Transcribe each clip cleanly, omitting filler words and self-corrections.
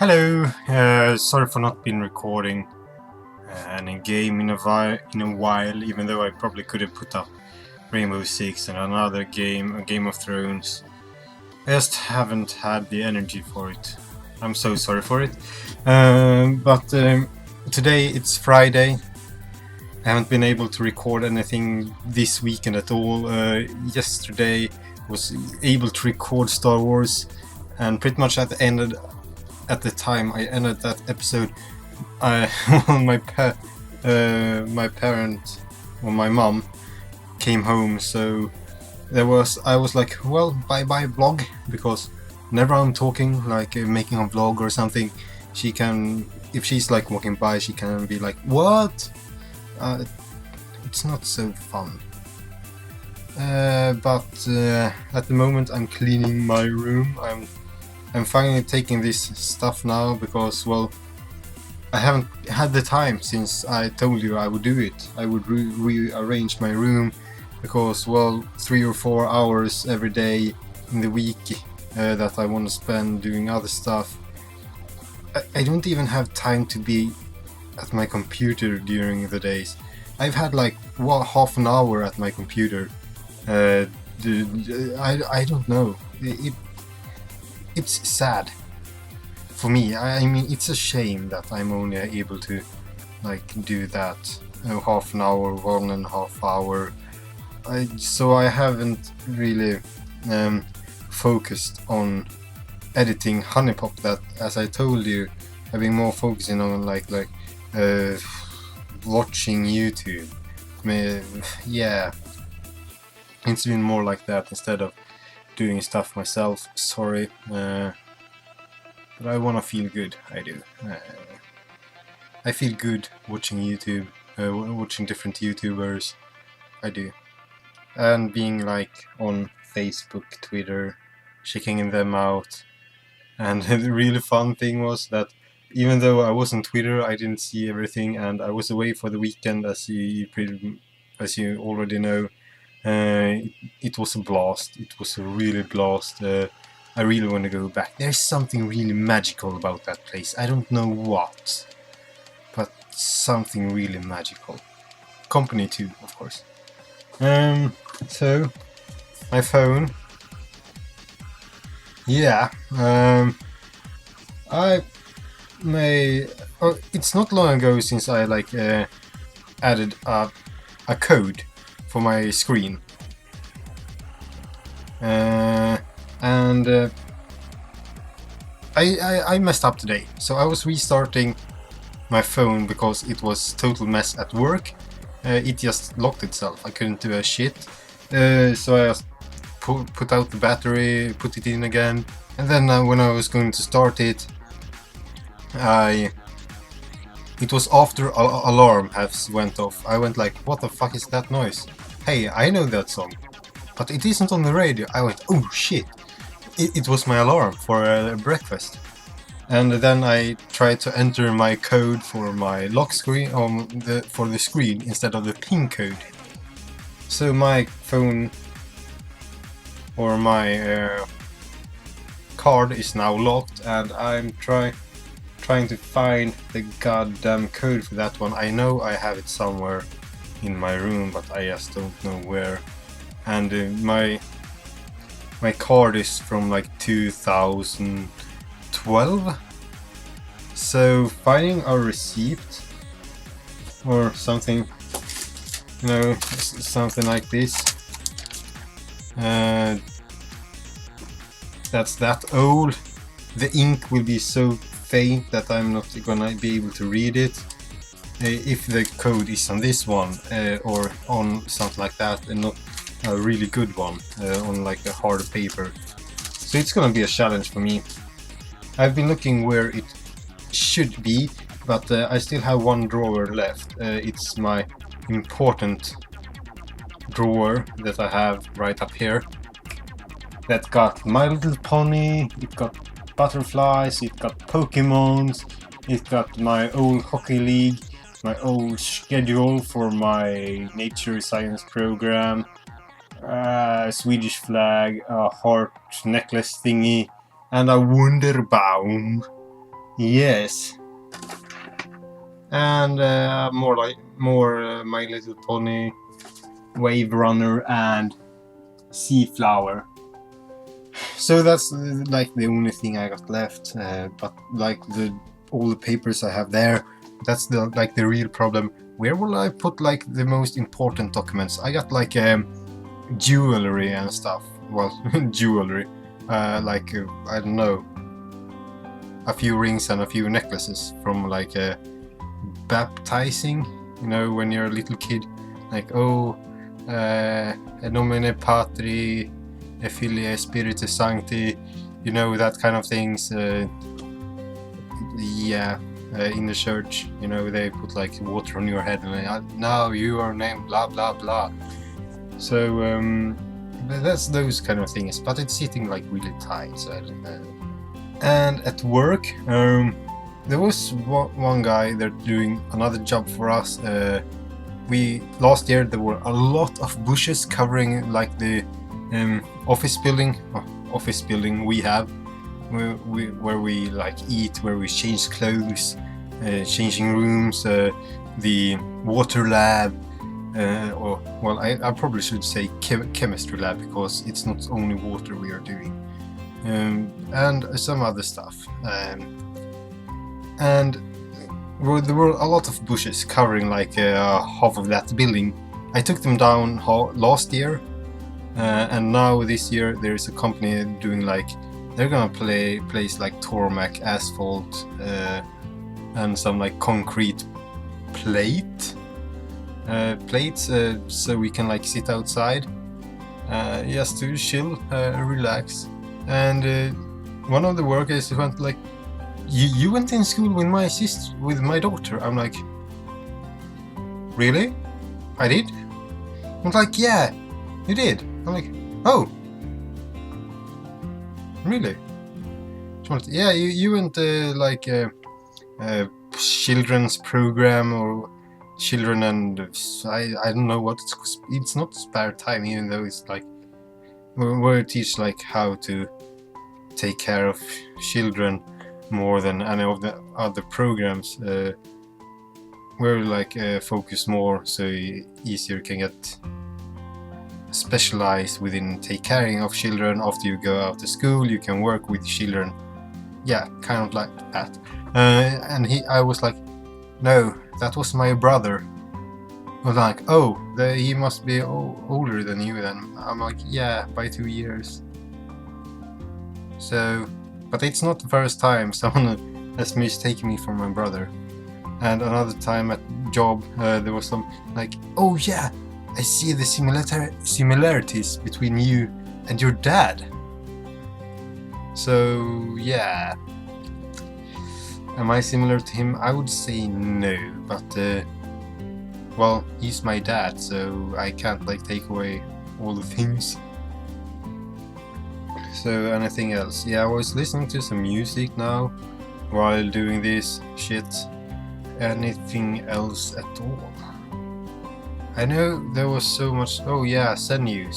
Hello, sorry for not being recording any game in a while, even though I probably could have put up Rainbow Six and another game, a Game of Thrones. I just haven't had the energy for it. I'm so sorry for it. But today it's Friday. I haven't been able to record anything this weekend at all. Yesterday was able to record Star Wars, and pretty much at the time I ended that episode, my parent or my mom came home, so I was like, well, bye vlog, because whenever I'm talking, like making a vlog or something, she can, if she's like walking by, she can be like, what? It's not so fun. But at the moment I'm cleaning my room. I'm finally taking this stuff now because, well, I haven't had the time since I told you I would do it. I would rearrange my room because, well, 3 or 4 hours every day in the week that I want to spend doing other stuff. I don't even have time to be at my computer during the days. I've had like half an hour at my computer. I don't know. It's sad for me. I mean, it's a shame that I'm only able to like do that half an hour, 1.5 hour. So I haven't really focused on editing Honeypop. That, as I told you, I've been more focusing on like watching YouTube. Yeah, it's been more like that instead of doing stuff myself. Sorry, but I wanna feel good. I do. I feel good watching YouTube, watching different YouTubers. I do, and being like on Facebook, Twitter, checking them out. And the really fun thing was that even though I was on Twitter, I didn't see everything, and I was away for the weekend, as you already know. It was a blast. It was a really blast. I really want to go back. There's something really magical about that place. I don't know what, but something really magical. Company too, of course. So my phone. Yeah. It's not long ago since I added a code for my screen, and I messed up today. So I was restarting my phone because it was total mess at work. It just locked itself. I couldn't do a shit. So I just put out the battery, put it in again, and then when I was going to start it, it was after alarm has went off. I went like, what the fuck is that noise? Hey, I know that song, but it isn't on the radio. I went, oh shit, it was my alarm for breakfast. And then I tried to enter my code for my lock screen for the screen instead of the PIN code. So my phone or my card is now locked, and I'm trying to find the goddamn code for that one. I know I have it somewhere in my room, but I just don't know where. And my card is from like 2012. So finding a receipt or something, you know, something like this, that's that old. The ink will be so faint that I'm not gonna be able to read it. If the code is on this one or on something like that, and not a really good one on like a hard paper. So it's gonna be a challenge for me. I've been looking where it should be, but I still have one drawer left. It's my important drawer that I have right up here. That got My Little Pony, it got butterflies, it got Pokemons, it got my old hockey league, my old schedule for my nature science program, Swedish flag, a heart necklace thingy, and a Wunderbaum. Yes. And more My Little Pony, Wave Runner, and Sea Flower. So that's like the only thing I got left. But like all the papers I have there, that's the real problem. Where will I put like the most important documents? I got like jewelry and stuff. Well, jewelry, I don't know, a few rings and a few necklaces from like baptizing. You know, when you're a little kid, like nomine patri, Filii Spiritus Sancti, you know, that kind of things. In the church, you know, they put like water on your head and now you are named blah blah blah. So that's those kind of things, but it's sitting like really tight, so I don't know. And at work, there was one guy there doing another job for us. Last year there were a lot of bushes covering like the office building we have, where we like eat, where we change clothes, changing rooms, the water lab, I probably should say chemistry lab, because it's not only water we are doing, and some other stuff. And there were a lot of bushes covering like half of that building. I took them down last year, and now this year there is a company doing like, they're gonna place like tarmac, asphalt, and some like concrete plates, so we can like sit outside, just to chill, relax. And one of the workers went like, you went in school with my daughter. I'm like, really? I did? I'm like, yeah, you did. I'm like, oh, really? Yeah, you went like children's program or children, and I don't know what it's not spare time, even though it's like where we teach like how to take care of children more than any of the other programs. We're like focus more, so easier can get specialized within take caring of children. After you go out to school, you can work with children. Yeah, kind of like that. And I was like, no, that was my brother. I was like, oh, he must be older than you then. I'm like, yeah, by 2 years. So, but it's not the first time someone has mistaken me for my brother. And another time at job, there was some like, oh yeah, I see the similarities between you and your dad. So yeah, am I similar to him? I would say no, but well, he's my dad, so I can't like take away all the things. So anything else? Yeah, I was listening to some music now while doing this shit. Anything else at all? I know there was so much. Oh yeah, Senyu.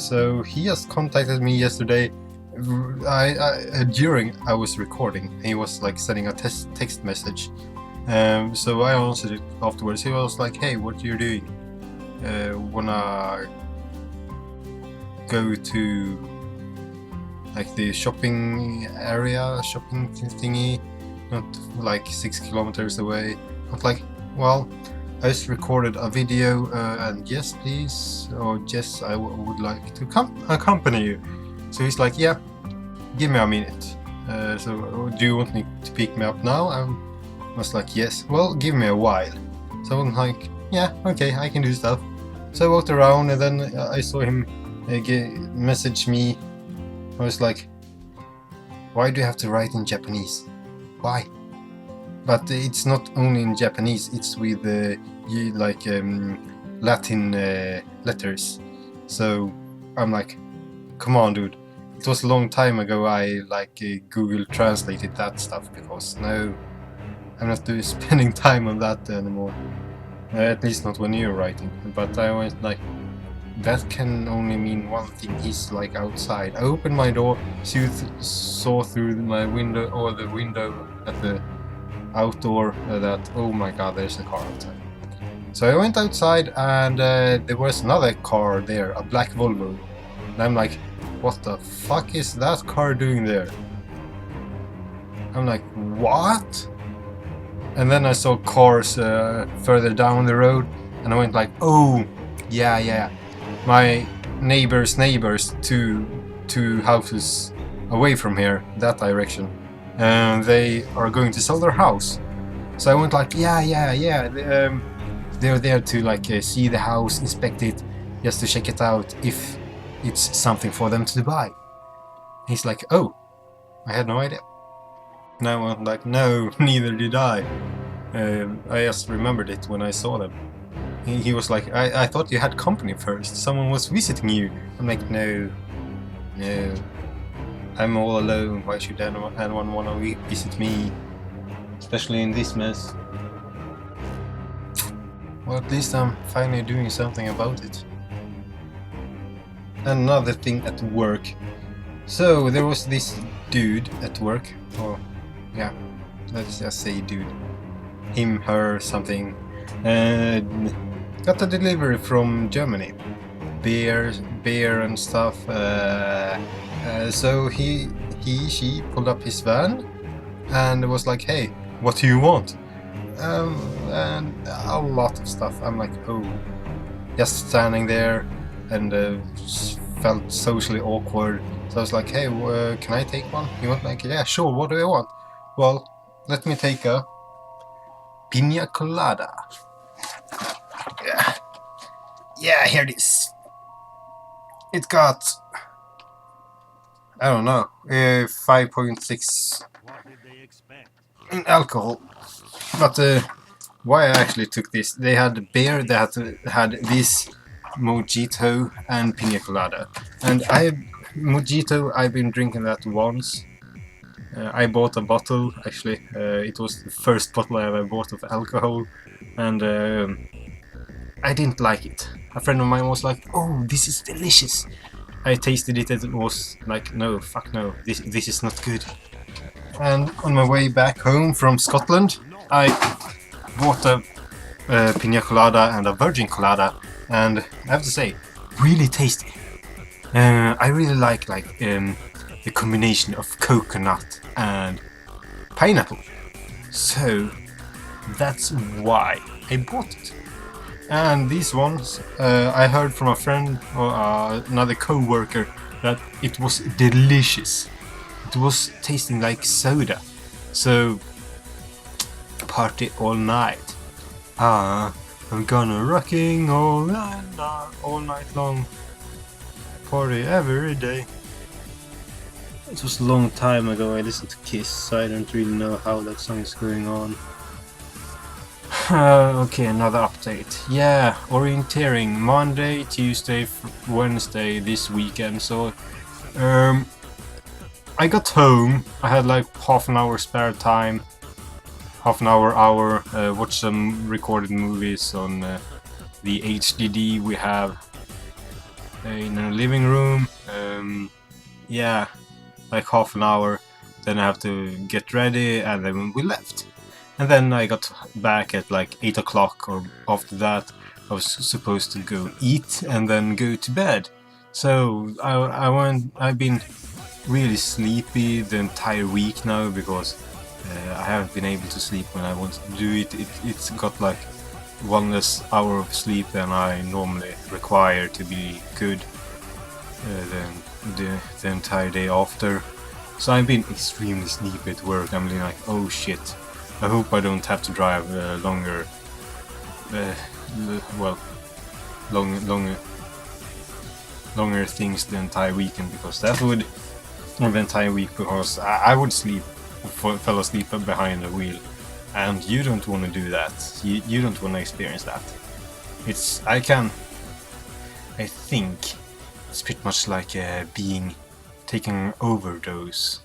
So he just contacted me yesterday. During I was recording, he was like sending a text message. So I answered it afterwards. He was like, "Hey, what you're doing? Wanna go to like the shopping thingy, not like 6 kilometers away?" I was like, well, I just recorded a video, and yes, please, or yes, I would like to accompany you. So he's like, yeah, give me a minute. So do you want me to pick me up now? I was like, yes. Well, give me a while. So I'm like, yeah, okay, I can do stuff. So I walked around, and then I saw him message me. I was like, why do you have to write in Japanese? Why? But it's not only in Japanese, it's with Latin letters. So I'm like, come on, dude. It was a long time ago I Google translated that stuff, because no, I'm not spending time on that anymore. At least not when you're writing. But I went like, that can only mean one thing. He's like outside. I opened my door, saw through my window, or the window at the outdoor, that, oh my god, there's a car outside. So I went outside, and there was another car there, a black Volvo. And I'm like, what the fuck is that car doing there? I'm like, what? And then I saw cars further down the road, and I went like, oh, yeah. My neighbor's neighbors, two houses away from here, that direction, and they are going to sell their house. So I went like, yeah. They're there to like see the house, inspect it, just to check it out if it's something for them to buy. He's like, oh, I had no idea. And I went like, no, neither did I. I just remembered it when I saw them. He was like, I thought you had company first. Someone was visiting you. I'm like, no. I'm all alone. Why should anyone want to visit me? Especially in this mess. Well, at least I'm finally doing something about it. Another thing at work. So, there was this dude at work. Oh, yeah. Let's just say dude. Him, her, something. Got a delivery from Germany. Beer and stuff. So she pulled up his van and was like, hey, what do you want? And a lot of stuff. I'm like, oh. Just standing there, and felt socially awkward. So I was like, hey, can I take one? He went like, yeah, sure, what do you want? Well, let me take a Pina Colada. Yeah, here it is. It got, I don't know, 5.6 in alcohol. But why I actually took this, they had beer, they had this mojito and Pina Colada. And mojito, I've been drinking that once. I bought a bottle, actually. It was the first bottle I ever bought of alcohol. And I didn't like it. A friend of mine was like, oh, this is delicious. I tasted it and it was like, no, fuck no, this is not good. And on my way back home from Scotland, I bought a Pina Colada and a Virgin Colada, and I have to say, really tasty. I really like the combination of coconut and pineapple. So that's why I bought it. And these ones, I heard from a friend or another co-worker that it was delicious. It was tasting like soda. So, party all night. I'm gonna rocking all night long. Party every day. It was a long time ago I listened to Kiss, so I don't really know how that song is going on. Okay, another update. Yeah, orienteering Monday, Tuesday, Wednesday this weekend. So, I got home. I had like half an hour spare time. Half an hour, watched some recorded movies on the HDD we have in our living room. Yeah, like half an hour. Then I have to get ready, and then we left. And then I got back at like 8 o'clock, or after that I was supposed to go eat and then go to bed. So I've been really sleepy the entire week now because I haven't been able to sleep when I wanted to do it. It's got like one less hour of sleep than I normally require to be good the entire day after. So I've been extremely sleepy at work. I'm like, oh shit. I hope I don't have to drive longer things the entire weekend, because that would, or the entire week, because I would fell asleep behind the wheel, and you don't want to do that. You don't want to experience that. I think it's pretty much like taking an overdose.